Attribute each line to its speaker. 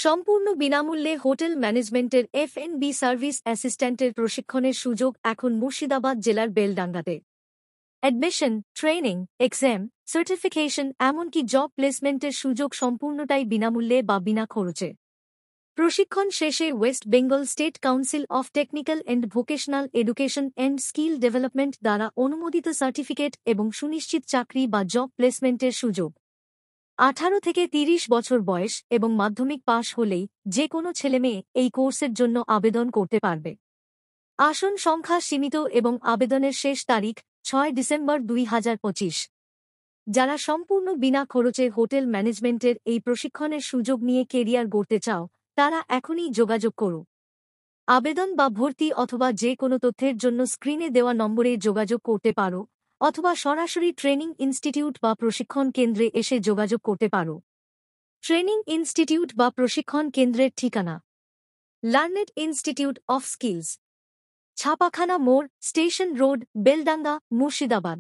Speaker 1: সম্পূর্ণ বিনামূল্যে হোটেল ম্যানেজমেন্টের এফ&বি সার্ভিস অ্যাসিস্ট্যান্টের প্রশিক্ষণের সুযোগ এখন মুর্শিদাবাদ জেলার বেলডাঙ্গাতে। অ্যাডমিশন, ট্রেনিং, এক্সাম, সার্টিফিকেশন এমনকি জব প্লেসমেন্টের সুযোগ সম্পূর্ণটাই বিনামূল্যে বা বিনা খরচে। প্রশিক্ষণ শেষে West Bengal state council of technical and vocational education and skill development দ্বারা অনুমোদিত সার্টিফিকেট এবং সুনিশ্চিত চাকরি বা জব প্লেসমেন্টের সুযোগ। 18 থেকে 30 বছর বয়স এবং মাধ্যমিক পাশ হলেই যে কোনো ছেলেমেয়ে এই কোর্সের জন্য আবেদন করতে পারবে। আসন সংখ্যা সীমিত এবং আবেদনের শেষ তারিখ 6 ডিসেম্বর 2025। যারা সম্পূর্ণ বিনা খরচে হোটেল ম্যানেজমেন্টের এই প্রশিক্ষণের সুযোগ নিয়ে কেরিয়ার গড়তে চাও, তারা এখনই যোগাযোগ করো। আবেদন বা ভর্তি অথবা যে কোনো তথ্যের জন্য স্ক্রিনে দেওয়া নম্বরে যোগাযোগ করতে পারো অথবা সরাসরি ট্রেনিং ইনস্টিটিউট বা প্রশিক্ষণ কেন্দ্রে এসে যোগাযোগ করতে পারো। ট্রেনিং ইনস্টিটিউট বা প্রশিক্ষণ কেন্দ্রের ঠিকানা: লার্নেড ইনস্টিটিউট অফ স্কিলস, ছাপাখানা মোড়, স্টেশন রোড, বেলডাঙ্গা, মুর্শিদাবাদ।